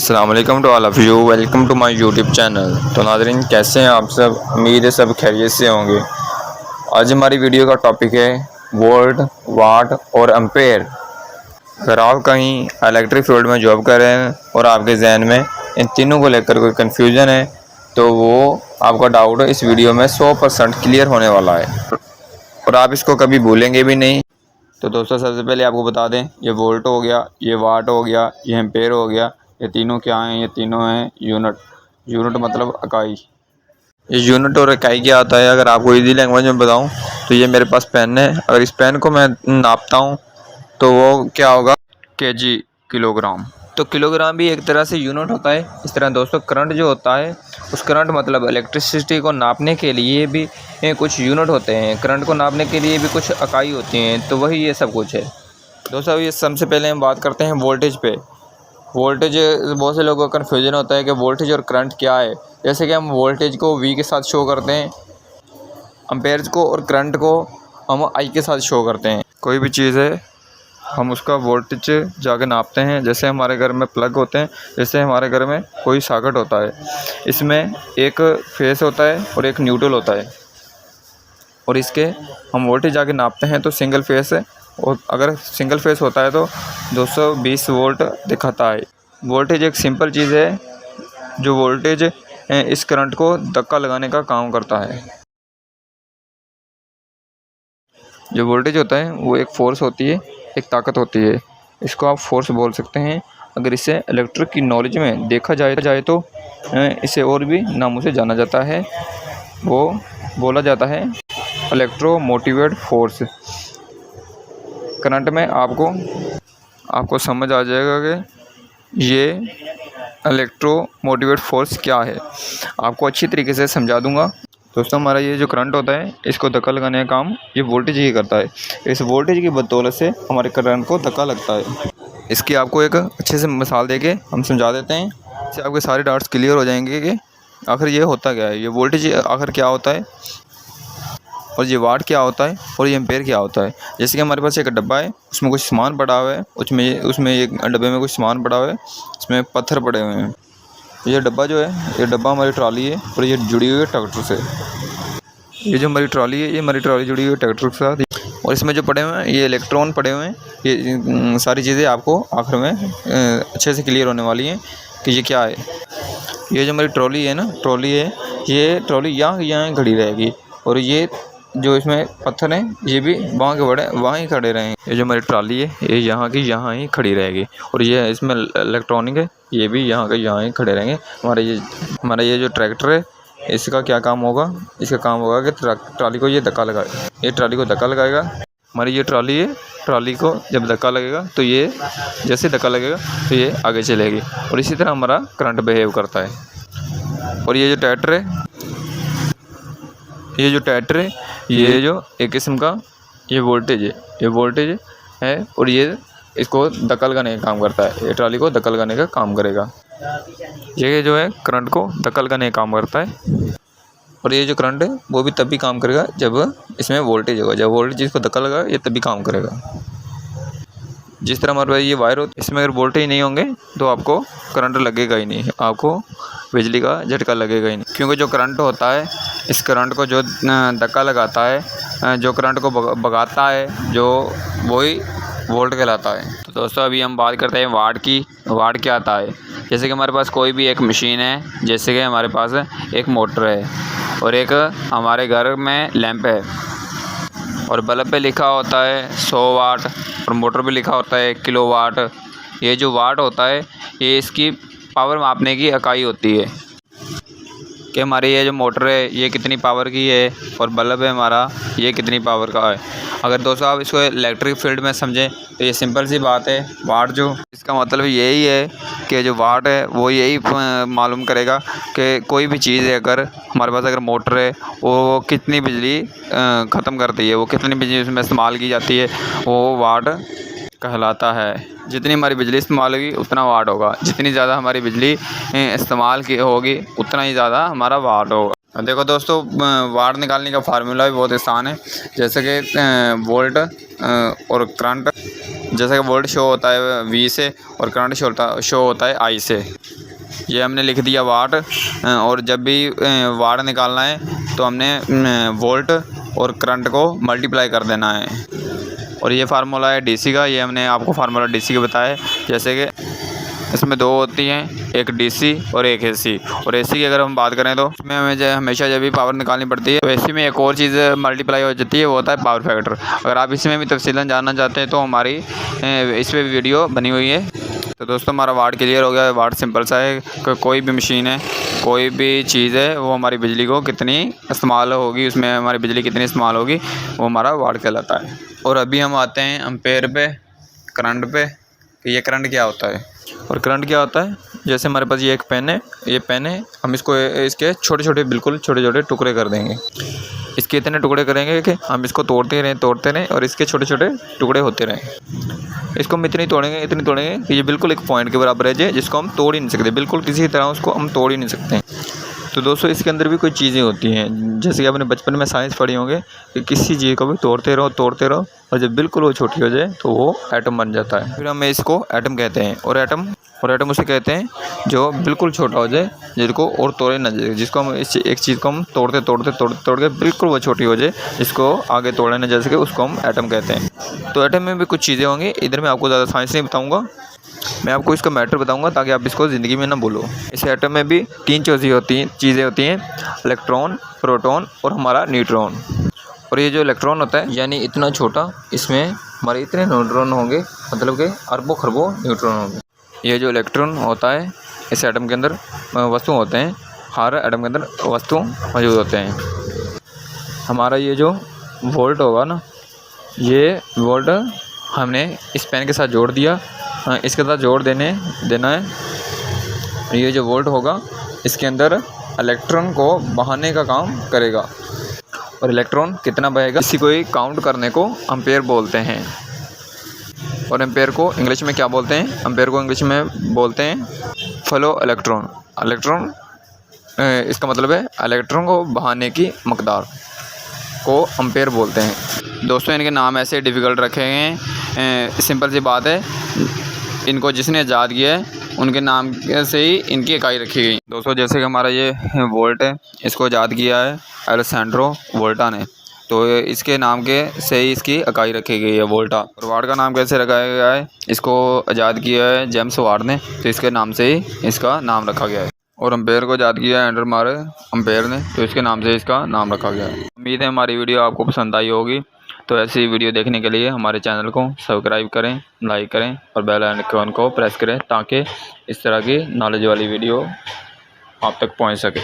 अस्सलाम वालेकुम to all of you, welcome to my YouTube channel. तो नाज़रीन, कैसे हैं आप सब? उम्मीद है सब खैरियत से होंगे। आज हमारी वीडियो का टॉपिक है वोल्ट, वाट और एम्पेयर। अगर आप कहीं इलेक्ट्रिक फील्ड में जॉब कर रहे हैं और आपके जहन में इन तीनों को लेकर कोई कन्फ्यूज़न है तो वो आपका डाउट इस वीडियो में 100% क्लियर होने वाला है और आप इसको कभी भूलेंगे भी नहीं। तो दोस्तों, सबसे पहले आपको बता दें, ये वोल्ट हो गया, ये वाट हो गया, ये एम्पेयर हो गया। ये तीनों क्या हैं? ये तीनों हैं यूनिट। यूनिट मतलब इकाई। ये यूनिट और इकाई क्या आता है, अगर आपको इजी लैंग्वेज में बताऊं तो ये मेरे पास पेन है। अगर इस पेन को मैं नापता हूं तो वो क्या होगा? KG, kilogram. तो किलोग्राम भी एक तरह से यूनिट होता है। इस तरह दोस्तों, करंट जो होता है, उस करंट मतलब इलेक्ट्रिसिटी को नापने के लिए भी कुछ यूनिट होते हैं। करंट को नापने के लिए भी कुछ इकाई होती हैं। तो वही ये सब कुछ है दोस्तों। ये सबसे पहले हम बात करते हैं वोल्टेज पे। वोल्टेज, बहुत से लोगों का कन्फ्यूजन होता है कि वोल्टेज और करंट क्या है। जैसे कि हम वोल्टेज को वी के साथ शो करते हैं, एम्पेयर्स को और करंट को हम आई के साथ शो करते हैं। कोई भी चीज़ है, हम उसका वोल्टेज जाके नापते हैं। जैसे हमारे घर में प्लग होते हैं, जैसे हमारे घर में कोई सॉकेट होता है, इसमें एक फेस होता है और एक न्यूट्रल होता है, और इसके हम वोल्टेज जाके नापते हैं तो सिंगल फेस है, और अगर सिंगल फेस होता है तो 220 वोल्ट दिखाता है। वोल्टेज एक सिंपल चीज़ है जो वोल्टेज इस करंट को धक्का लगाने का काम करता है। जो वोल्टेज होता है वो एक फ़ोर्स होती है, एक ताकत होती है। इसको आप फोर्स बोल सकते हैं। अगर इसे इलेक्ट्रिक की नॉलेज में देखा जाए तो इसे और भी नामों से जाना जाता है। वो बोला जाता है इलेक्ट्रोमोटिवेट फोर्स। करंट में आपको समझ आ जाएगा कि ये इलेक्ट्रोमोटिवेट फोर्स क्या है। आपको अच्छी तरीके से समझा दूंगा। दोस्तों, हमारा ये जो करंट होता है, इसको धक्का लगाने का काम ये वोल्टेज ही करता है। इस वोल्टेज की बदौलत से हमारे करंट को धक्का लगता है। इसकी आपको एक अच्छे से मिसाल देके हम समझा देते हैं, इससे आपके सारे डाउट्स क्लियर हो जाएंगे कि आखिर ये होता क्या है, ये वोल्टेज आखिर क्या होता है, और ये वाट क्या होता है, और ये एम्पेयर क्या होता है। जैसे कि हमारे पास एक डब्बा है, उसमें कुछ सामान पड़ा हुआ है, उसमें एक डब्बे में कुछ सामान पड़ा हुआ है, इसमें पत्थर पड़े हुए हैं। ये डब्बा जो है, ये डब्बा हमारी ट्रॉली है और ये जुड़ी हुई है ट्रैक्टर से। ये जो हमारी ट्रॉली है, ये हमारी ट्रॉली जुड़ी हुई है ट्रैक्टर के साथ, और इसमें जो पड़े हुए हैं ये इलेक्ट्रॉन पड़े हुए हैं। ये सारी चीज़ें आपको आखिर में अच्छे से क्लियर होने वाली हैं कि ये क्या है। ये जो हमारी ट्रॉली है ना, ट्रॉली है, ये ट्रॉली यहाँ खड़ी रहेगी, और ये जो इसमें पत्थर हैं ये भी वहाँ के बड़े वहाँ ही खड़े रहेंगे। ये जो हमारी ट्रॉली है ये यहाँ की यहाँ ही खड़ी रहेगी, और ये इसमें इलेक्ट्रॉनिक है, ये भी यहाँ के यहाँ ही खड़े रहेंगे। हमारा ये जो ट्रैक्टर है, इसका क्या काम होगा? इसका काम होगा कि ट्रॉली को ये धक्का लगाएगा। ये ट्रॉली को धक्का लगाएगा। हमारी ये ट्रॉली है, ट्रॉली को जब धक्का लगेगा तो ये जैसे धक्का लगेगा तो ये आगे चलेगी, और इसी तरह हमारा करंट बिहेव करता है। और ये जो ट्रैक्टर है, ये जो एक किस्म का ये वोल्टेज है, और ये इसको धक्का लगाने का काम करता है। ये ट्रॉली को धक्का लगाने का काम करेगा। ये जो है करंट को धक्का लगाने का काम करता है, और ये जो करंट है वो भी तभी काम करेगा जब इसमें वोल्टेज होगा। जब वोल्टेज इसको धक्का लगा, ये तभी काम करेगा। जिस तरह हमारे पास ये वायर होती है, इसमें अगर वोल्टेज नहीं होंगे तो आपको करंट लगेगा ही नहीं, आपको बिजली का झटका लगेगा ही नहीं। क्योंकि जो करंट होता है, इस करंट को जो धक्का लगाता है, जो करंट को भगाता है, जो वही वोल्ट कहलाता है। तो दोस्तों, अभी हम बात करते हैं वाट की। वाट क्या आता है? जैसे कि हमारे पास कोई भी एक मशीन है, जैसे कि हमारे पास एक मोटर है और एक हमारे घर में लैंप है, और बल्ब पे लिखा होता है 100 वाट, और मोटर पे लिखा होता है किलोवाट। ये जो वाट होता है, ये इसकी पावर मापने की इकाई होती है कि हमारी ये जो मोटर है ये कितनी पावर की है, और बल्ब है हमारा ये कितनी पावर का है। अगर दोस्तों आप इसको इलेक्ट्रिक फील्ड में समझें तो ये सिंपल सी बात है। वाट जो, इसका मतलब यही है कि जो वाट है वो यही मालूम करेगा कि कोई भी चीज़ है, अगर हमारे पास अगर मोटर है वो कितनी बिजली ख़त्म करती है, वो कितनी बिजली उसमें इस्तेमाल की जाती है, वो वाट कहलाता है। जितनी हमारी बिजली इस्तेमाल होगी उतना वाट होगा। जितनी ज़्यादा हमारी बिजली इस्तेमाल की होगी उतना ही ज़्यादा हमारा वाट होगा। देखो दोस्तों, वाट निकालने का फार्मूला भी बहुत आसान है। जैसे कि वोल्ट और करंट, जैसे कि वोल्ट शो होता है V से और करंट शो होता है I से। ये हमने लिख दिया वाट, और जब भी वाट निकालना है तो हमने वोल्ट और करंट को मल्टीप्लाई कर देना है। और ये फार्मूला है DC का, ये हमने आपको फार्मूला DC का बताया है। जैसे कि इसमें दो होती हैं, एक DC और एक AC। और AC की अगर हम बात करें तो इसमें हमें हमेशा जब भी पावर निकालनी पड़ती है तो AC में एक और चीज़ मल्टीप्लाई हो जाती है, वो होता है पावर फैक्टर। अगर आप इसमें भी तफसीलन जानना चाहते हैं तो हमारी इस पर वीडियो बनी हुई है। तो दोस्तों, हमारा वाट क्लियर हो गया है। वाट सिंपल सा है कि कोई भी मशीन है, कोई भी चीज़ है, वो हमारी बिजली को कितनी इस्तेमाल होगी, उसमें हमारी बिजली कितनी इस्तेमाल होगी, वो हमारा वाट कहलाता है। और अभी हम आते हैं एम्पेयर पे, करंट पे, कि ये करंट क्या होता है और करंट क्या होता है। जैसे हमारे पास ये एक पेन है, ये पेन है, हम इसके छोटे छोटे, बिल्कुल छोटे छोटे टुकड़े कर देंगे। इसके इतने टुकड़े करेंगे कि हम इसको तोड़ते रहें और इसके छोटे छोटे टुकड़े होते रहें। इसको हम इतनी तोड़ेंगे कि ये बिल्कुल एक पॉइंट के बराबर है, जिसको हम तोड़ ही नहीं सकते, बिल्कुल किसी तरह उसको हम तोड़ ही नहीं सकते। तो दोस्तों, इसके अंदर भी कोई चीज़ें होती हैं, जैसे कि आपने बचपन में साइंस पढ़ी होंगे कि किसी चीज़ को भी तोड़ते रहो और जब बिल्कुल वो छोटी हो जाए तो वो एटम बन जाता है। फिर हम इसको एटम कहते हैं। और एटम उसे कहते हैं जो बिल्कुल छोटा हो जाए, जिसको और तोड़े ना जाए, जिसको हम एक चीज़ को हम तोड़ के बिल्कुल वो छोटी हो जाए, जिसको आगे तोड़े ना जा सके, उसको हम एटम कहते हैं। तो एटम में भी कुछ चीज़ें होंगी। इधर मैं आपको ज़्यादा साइंस नहीं बताऊँगा, मैं आपको इसका मैटर बताऊंगा ताकि आप इसको ज़िंदगी में ना भूलो। इस एटम में भी तीन चीज़ें होती हैं, इलेक्ट्रॉन, प्रोटॉन और हमारा न्यूट्रॉन। और ये जो इलेक्ट्रॉन होता है, यानी इतना छोटा, इसमें हमारे इतने न्यूट्रॉन होंगे, मतलब कि अरबों खरबों न्यूट्रॉन होंगे। ये जो इलेक्ट्रॉन होता है, इस एटम के अंदर वस्तु होते हैं, हर एटम के अंदर वस्तु मौजूद होते हैं। हमारा ये जो वोल्ट होगा ना, ये वोल्ट हमने इस पेन के साथ जोड़ दिया, इसके साथ जोड़ देना है। ये जो वोल्ट होगा, इसके अंदर इलेक्ट्रॉन को बहाने का काम करेगा। और इलेक्ट्रॉन कितना बहेगा, इसी को ही काउंट करने को एम्पेयर बोलते हैं। और एम्पेयर को इंग्लिश में क्या बोलते हैं? एम्पेयर को इंग्लिश में बोलते हैं फ्लो इलेक्ट्रॉन। इसका मतलब है इलेक्ट्रॉन को बहाने की मकदार को एम्पेयर बोलते हैं। दोस्तों, इनके नाम ऐसे डिफ़िकल्ट रखे गए हैं, सिंपल सी बात है, इनको जिसने ईजाद किया है उनके नाम से ही इनकी इकाई रखी गई। दोस्तों, जैसे कि हमारा ये वोल्ट है, इसको ईजाद किया है अलेसैंड्रो वोल्टा ने, तो इसके नाम के से ही इसकी इकाई रखी गई है, वोल्टा। और वाट का नाम कैसे रखा गया है? इसको ईजाद किया है जेम्स वाट ने, तो इसके नाम से ही इसका नाम रखा गया है। और एम्पेयर को ईजाद किया है एंडर मारे एम्पेयर ने, तो इसके नाम से इसका नाम रखा गया है। उम्मीद है हमारी वीडियो आपको पसंद आई होगी। तो ऐसी वीडियो देखने के लिए हमारे चैनल को सब्सक्राइब करें, लाइक करें और बेल आइकन को प्रेस करें, ताकि इस तरह की नॉलेज वाली वीडियो आप तक पहुंच सके।